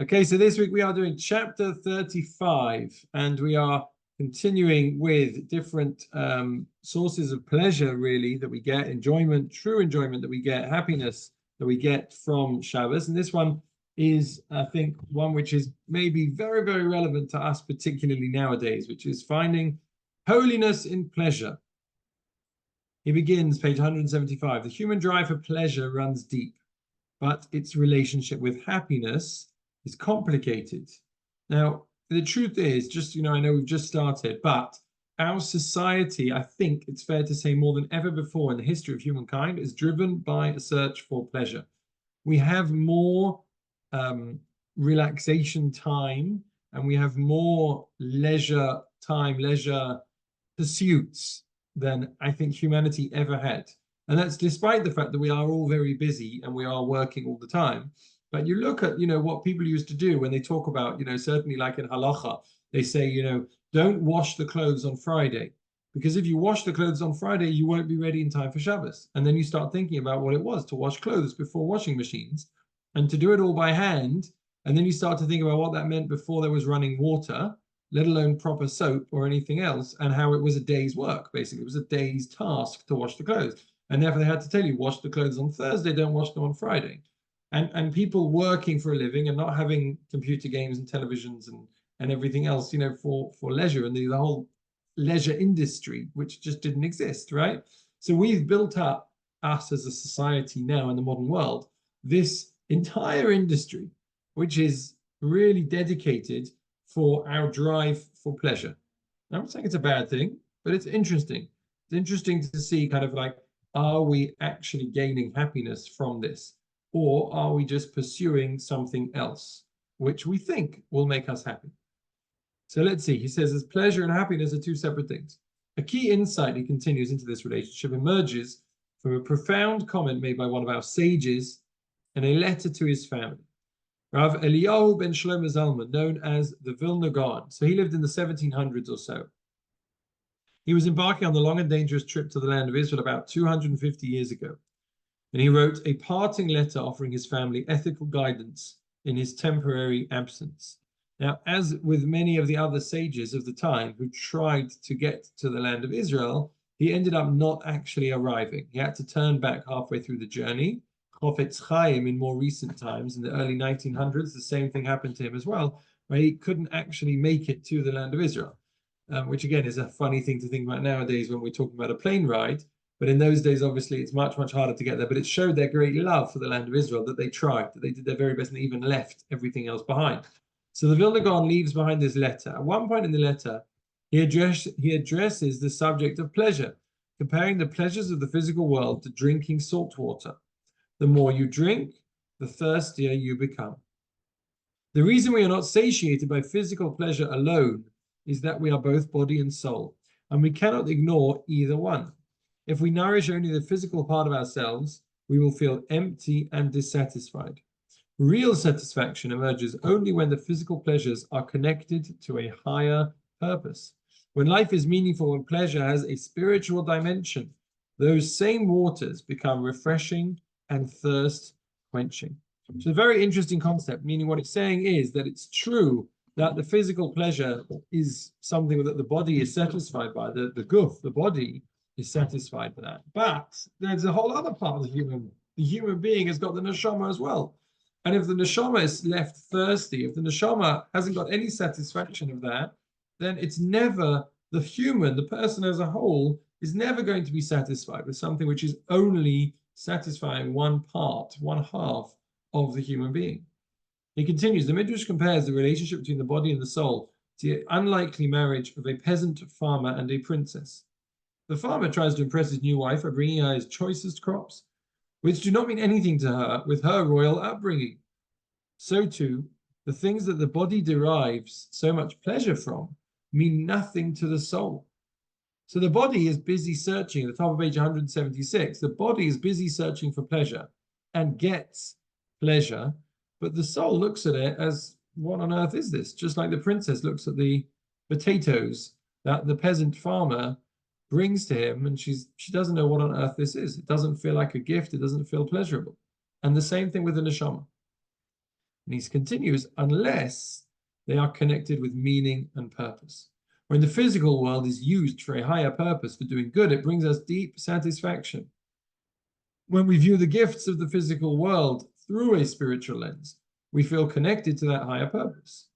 Okay, so this week we are doing chapter 35, and we are continuing with different sources of pleasure, really, that we get, enjoyment, true enjoyment that we get, happiness that we get from Shabbos. And this one is, I think, one which is maybe very, very relevant to us, particularly nowadays, which is finding holiness in pleasure. He begins, page 175. The human drive for pleasure runs deep, but its relationship with happiness is complicated. Now, the truth is, I know we've just started, but our society, I think it's fair to say more than ever before in the history of humankind, is driven by a search for pleasure. We have more relaxation time, and we have more leisure time, leisure pursuits than I think humanity ever had. And that's despite the fact that we are all very busy and we are working all the time. But you look at, what people used to do when they talk about, certainly like in halacha, they say, don't wash the clothes on Friday. Because if you wash the clothes on Friday, you won't be ready in time for Shabbos. And then you start thinking about what it was to wash clothes before washing machines and to do it all by hand. And then you start to think about what that meant before there was running water, let alone proper soap or anything else, and how it was a day's work, basically. It was a day's task to wash the clothes. And therefore they had to tell you, wash the clothes on Thursday, don't wash them on Friday. And people working for a living and not having computer games and televisions and everything else, for leisure, and the whole leisure industry, which just didn't exist, right? So we've built up, us as a society now in the modern world, this entire industry, which is really dedicated for our drive for pleasure. I'm not saying it's a bad thing, but it's interesting. It's interesting to see kind of like, are we actually gaining happiness from this? Or are we just pursuing something else, which we think will make us happy? So let's see. He says, as pleasure and happiness are two separate things. A key insight, he continues, into this relationship emerges from a profound comment made by one of our sages in a letter to his family. Rav Eliyahu ben Shlomo Zalman, known as the Vilna Gaon. So he lived in the 1700s or so. He was embarking on the long and dangerous trip to the land of Israel about 250 years ago. And he wrote a parting letter offering his family ethical guidance in his temporary absence. Now, as with many of the other sages of the time who tried to get to the land of Israel, he ended up not actually arriving. He had to turn back halfway through the journey. Chofetz Chaim, in more recent times, in the early 1900s, the same thing happened to him as well, where he couldn't actually make it to the land of Israel, which again is a funny thing to think about nowadays when we're talking about a plane ride. But in those days, obviously, it's much, much harder to get there. But it showed their great love for the land of Israel, that they tried, that they did their very best, and they even left everything else behind. So the Vilna Gaon leaves behind this letter. At one point in the letter, he addresses the subject of pleasure, comparing the pleasures of the physical world to drinking salt water. The more you drink, the thirstier you become. The reason we are not satiated by physical pleasure alone is that we are both body and soul, and we cannot ignore either one. If we nourish only the physical part of ourselves, we will feel empty and dissatisfied. Real satisfaction emerges only when the physical pleasures are connected to a higher purpose. When life is meaningful and pleasure has a spiritual dimension, those same waters become refreshing and thirst quenching. It's a very interesting concept, meaning what it's saying is that it's true that the physical pleasure is something that the body is satisfied by, the guf, the body, is satisfied by that. But there's a whole other part of the human being has got the neshama as well. And if the neshama is left thirsty, if the neshama hasn't got any satisfaction of that, then it's never, the person as a whole, is never going to be satisfied with something which is only satisfying one part, one half of the human being. He continues, the Midrash compares the relationship between the body and the soul to the unlikely marriage of a peasant farmer and a princess. The farmer tries to impress his new wife by bringing her his choicest crops, which do not mean anything to her with her royal upbringing. So too, the things that the body derives so much pleasure from mean nothing to the soul. So the body is busy searching, at the top of page 176, the body is busy searching for pleasure and gets pleasure, but the soul looks at it as, what on earth is this? Just like the princess looks at the potatoes that the peasant farmer brings to him, and she doesn't know what on earth this is. It doesn't feel like a gift. It doesn't feel pleasurable. And the same thing with the neshama. And he continues, unless they are connected with meaning and purpose. When the physical world is used for a higher purpose, for doing good, it brings us deep satisfaction. When we view the gifts of the physical world through a spiritual lens, we feel connected to that higher purpose.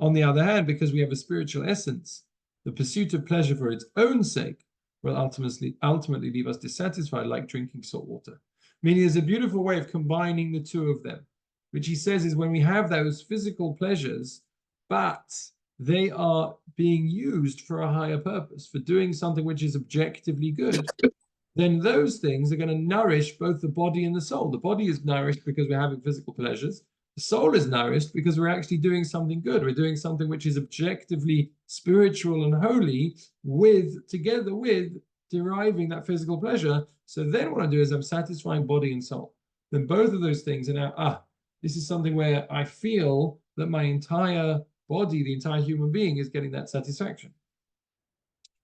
On the other hand, because we have a spiritual essence, the pursuit of pleasure for its own sake will ultimately leave us dissatisfied, like drinking salt water. Meaning there's a beautiful way of combining the two of them, which he says is when we have those physical pleasures, but they are being used for a higher purpose, for doing something which is objectively good, then those things are going to nourish both the body and the soul. The body is nourished because we're having physical pleasures. The soul is nourished because we're actually doing something good. We're doing something which is objectively spiritual and holy, together with deriving that physical pleasure. So then what I do is I'm satisfying body and soul. Then both of those things are now, this is something where I feel that my entire body, the entire human being, is getting that satisfaction.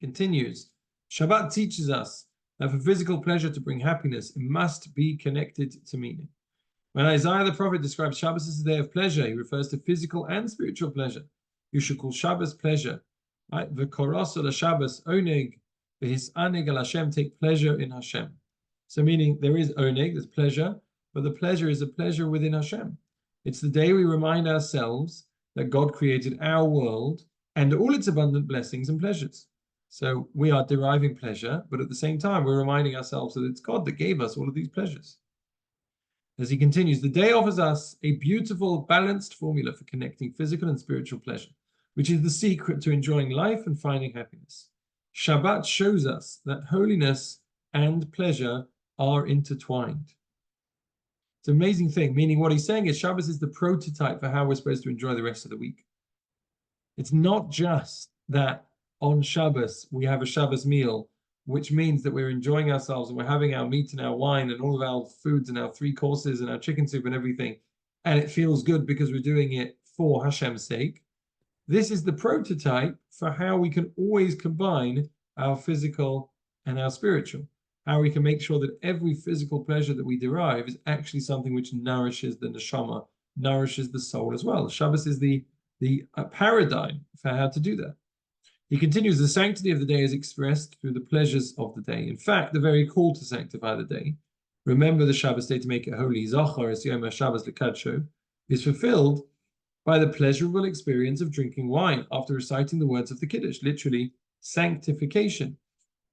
Continues, Shabbat teaches us that for physical pleasure to bring happiness, it must be connected to meaning. When Isaiah the prophet describes Shabbos as a day of pleasure, he refers to physical and spiritual pleasure. You should call Shabbos pleasure. Right? V'korosol Shabbos oneg, v'hisaneg al Hashem, take pleasure in Hashem. So meaning there is oneg, there's pleasure, but the pleasure is a pleasure within Hashem. It's the day we remind ourselves that God created our world and all its abundant blessings and pleasures. So we are deriving pleasure, but at the same time, we're reminding ourselves that it's God that gave us all of these pleasures. As he continues, the day offers us a beautiful, balanced formula for connecting physical and spiritual pleasure, which is the secret to enjoying life and finding happiness. Shabbat shows us that holiness and pleasure are intertwined. It's an amazing thing, meaning what he's saying is Shabbos is the prototype for how we're supposed to enjoy the rest of the week. It's not just that on Shabbos we have a Shabbos meal, which means that we're enjoying ourselves and we're having our meat and our wine and all of our foods and our 3 courses and our chicken soup and everything, and it feels good because we're doing it for Hashem's sake. This is the prototype for how we can always combine our physical and our spiritual. How we can make sure that every physical pleasure that we derive is actually something which nourishes the neshama, nourishes the soul as well. Shabbos is the paradigm for how to do that. He continues, the sanctity of the day is expressed through the pleasures of the day. In fact, the very call to sanctify the day, remember the Shabbos day to make it holy, Zachar es Yom HaShabbos l'kadsho, is fulfilled by the pleasurable experience of drinking wine after reciting the words of the Kiddush, literally sanctification,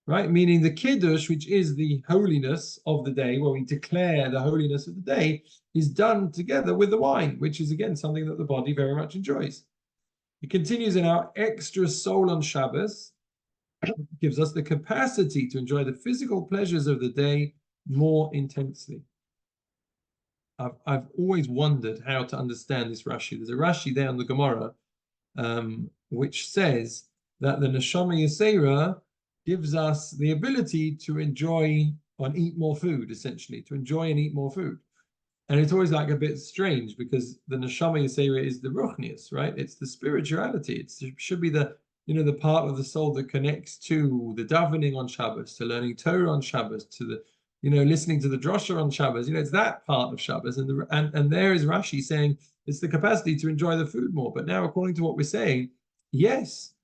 right? Meaning the Kiddush, which is the holiness of the day, where we declare the holiness of the day, is done together with the wine, which is again something that the body very much enjoys. It continues in our extra soul on Shabbos, gives us the capacity to enjoy the physical pleasures of the day more intensely. I've always wondered how to understand this Rashi. There's a Rashi there on the Gemara, which says that the Neshama Yisera gives us the ability to enjoy and eat more food, essentially, to enjoy and eat more food. And it's always like a bit strange because the Neshama Yisera is the Ruchnius, right? It's the spirituality. It should be the part of the soul that connects to the davening on Shabbos, to learning Torah on Shabbos, to the, listening to the drosha on Shabbos. It's that part of Shabbos. And there is Rashi saying it's the capacity to enjoy the food more. But now, according to what we're saying, yes,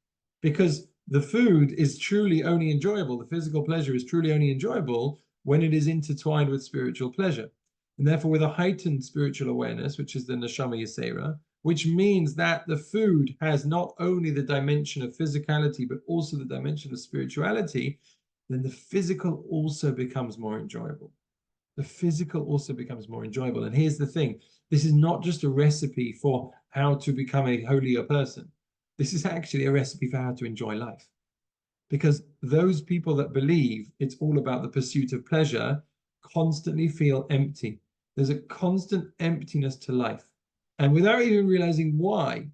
because the food is truly only enjoyable. The physical pleasure is truly only enjoyable when it is intertwined with spiritual pleasure. And therefore, with a heightened spiritual awareness, which is the Neshama Yisera, which means that the food has not only the dimension of physicality, but also the dimension of spirituality, then the physical also becomes more enjoyable. The physical also becomes more enjoyable. And here's the thing. This is not just a recipe for how to become a holier person. This is actually a recipe for how to enjoy life. Because those people that believe it's all about the pursuit of pleasure constantly feel empty. There's a constant emptiness to life. And without even realizing why,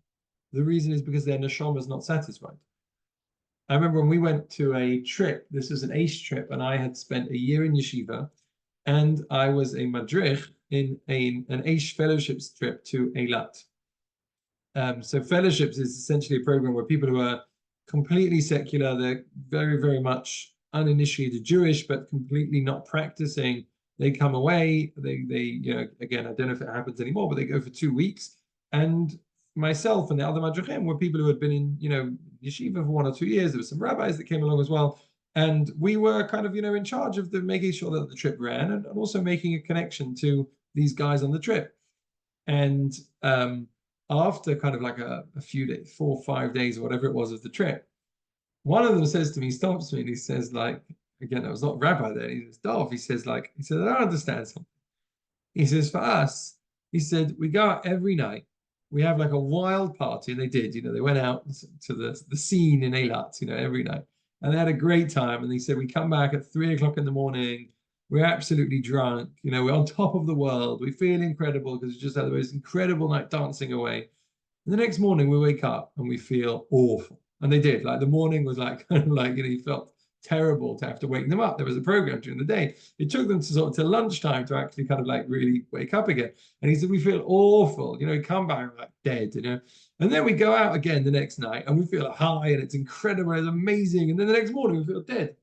the reason is because their neshama is not satisfied. I remember when we went to a trip, this was an Aish trip, and I had spent a year in yeshiva, and I was a madrich in an Aish fellowships trip to Eilat. So fellowships is essentially a program where people who are completely secular, they're very, very much uninitiated Jewish, but completely not practicing, They come away, you know, again, I don't know if it happens anymore, but they go for 2 weeks. And myself and the other madrichim were people who had been in, you know, yeshiva for 1 or 2 years. There were some rabbis that came along as well. And we were kind of, you know, in charge of making sure that the trip ran and also making a connection to these guys on the trip. And after kind of like a few days, 4 or 5 days, or whatever it was of the trip, one of them says to me, stops me, and he says, like, again, I was not rabbi then, he was Dov, he says, I don't understand something. He says, for us, he said, we go out every night. We have like a wild party, and they did, you know, they went out to the scene in Eilat, you know, every night. And they had a great time. And he said, we come back at 3 o'clock in the morning. We're absolutely drunk. You know, we're on top of the world. We feel incredible because we just had the most incredible night dancing away. And the next morning we wake up and we feel awful. And they did. Like the morning was like, kind of like, you know, you felt terrible to have to wake them up. There was a program during the day. It took them to sort of to lunchtime to actually kind of like really wake up again. And he said, we feel awful. You know, we come back like dead, you know. And then we go out again the next night and we feel high and it's incredible, it's amazing. And then the next morning we feel dead.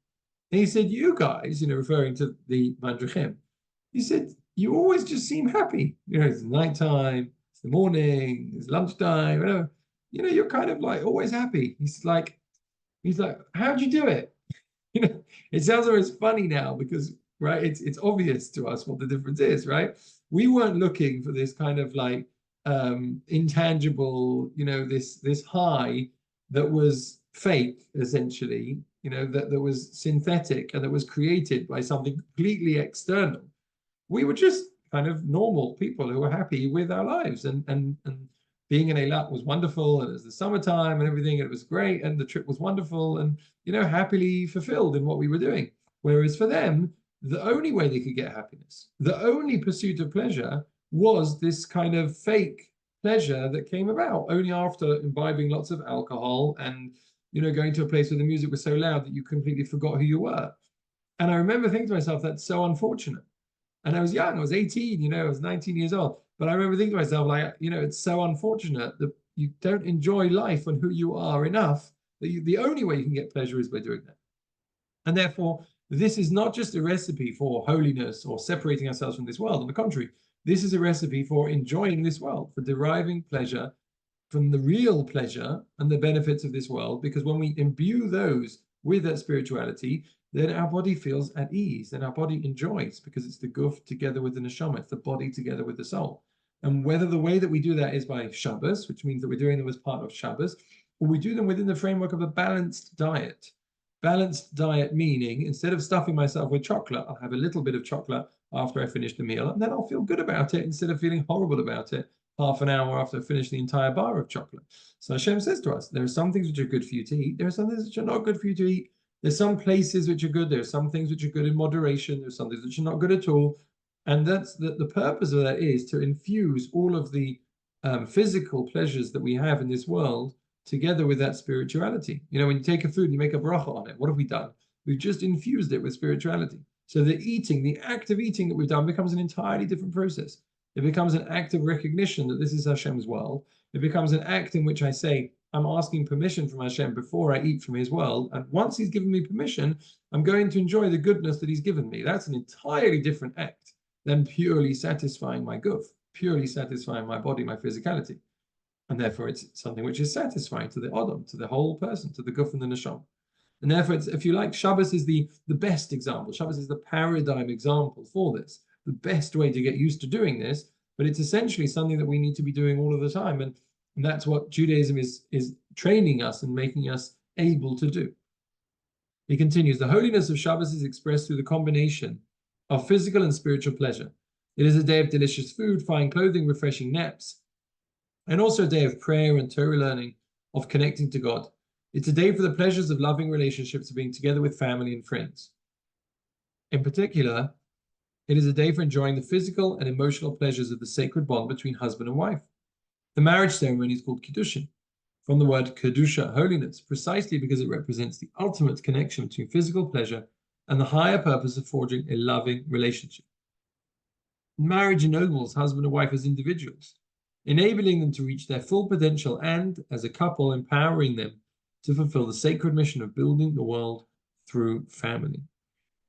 And he said, you guys, you know, referring to the Mandrichim, he said, you always just seem happy. You know, it's nighttime, it's the morning, it's lunchtime, whatever. You know, you're kind of like always happy. He's like, how'd you do it? You know, it sounds always funny now because, right, it's obvious to us what the difference is, right? We weren't looking for this kind of like intangible, you know, this high that was fake, essentially, you know, that was synthetic and that was created by something completely external. We were just kind of normal people who were happy with our lives, and being in Eilat was wonderful, and it was the summertime and everything, and it was great, and the trip was wonderful, and you know, happily fulfilled in what we were doing. Whereas for them, the only way they could get happiness, the only pursuit of pleasure, was this kind of fake pleasure that came about only after imbibing lots of alcohol and, you know, going to a place where the music was so loud that you completely forgot who you were. And I remember thinking to myself, that's so unfortunate. And I was young, I was 18, you know, I was 19 years old. But I remember thinking to myself, like, you know, it's so unfortunate that you don't enjoy life and who you are enough that the only way you can get pleasure is by doing that. And therefore, this is not just a recipe for holiness or separating ourselves from this world. On the contrary, this is a recipe for enjoying this world, for deriving pleasure from the real pleasure and the benefits of this world. Because when we imbue those with that spirituality, then our body feels at ease and our body enjoys, because it's the guf together with the neshama, it's the body together with the soul. And whether the way that we do that is by Shabbos, which means that we're doing them as part of Shabbos, or we do them within the framework of a balanced diet. Balanced diet meaning, instead of stuffing myself with chocolate, I'll have a little bit of chocolate after I finish the meal, and then I'll feel good about it instead of feeling horrible about it half an hour after I finish the entire bar of chocolate. So Hashem says to us, there are some things which are good for you to eat, there are some things which are not good for you to eat. There's some places which are good, there are some things which are good in moderation, there's some things which are not good at all. And that's the purpose of that is to infuse all of the physical pleasures that we have in this world together with that spirituality. You know, when you take a food and you make a bracha on it, what have we done? We've just infused it with spirituality. So the eating, the act of eating that we've done becomes an entirely different process. It becomes an act of recognition that this is Hashem's world. It becomes an act in which I say, I'm asking permission from Hashem before I eat from his world. And once he's given me permission, I'm going to enjoy the goodness that he's given me. That's an entirely different act than purely satisfying my guf, purely satisfying my body, my physicality. And therefore, it's something which is satisfying to the Odom, to the whole person, to the guf and the neshama. And therefore, it's, if you like, Shabbos is the best example. Shabbos is the paradigm example for this, the best way to get used to doing this. But it's essentially something that we need to be doing all of the time. And that's what Judaism is training us and making us able to do. He continues, the holiness of Shabbos is expressed through the combination of physical and spiritual pleasure. It is a day of delicious food, fine clothing, refreshing naps, and also a day of prayer and Torah learning, of connecting to God. It's a day for the pleasures of loving relationships, of being together with family and friends. In particular, it is a day for enjoying the physical and emotional pleasures of the sacred bond between husband and wife. The marriage ceremony is called Kiddushin, from the word Kedusha, holiness, precisely because it represents the ultimate connection between physical pleasure and the higher purpose of forging a loving relationship. Marriage ennobles husband and wife as individuals, enabling them to reach their full potential and, as a couple, empowering them to fulfill the sacred mission of building the world through family.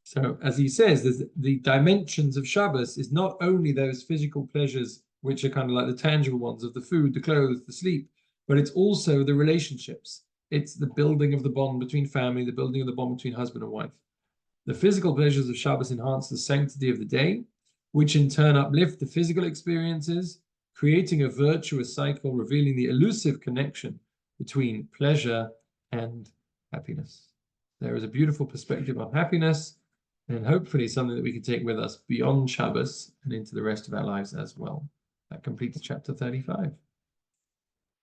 So, as he says, there's the dimensions of Shabbos is not only those physical pleasures, which are kind of like the tangible ones of the food, the clothes, the sleep, but it's also the relationships. It's the building of the bond between family, the building of the bond between husband and wife. The physical pleasures of Shabbos enhance the sanctity of the day, which in turn uplift the physical experiences, creating a virtuous cycle, revealing the elusive connection between pleasure and happiness. There is a beautiful perspective on happiness, and hopefully something that we can take with us beyond Shabbos and into the rest of our lives as well. That completes chapter 35.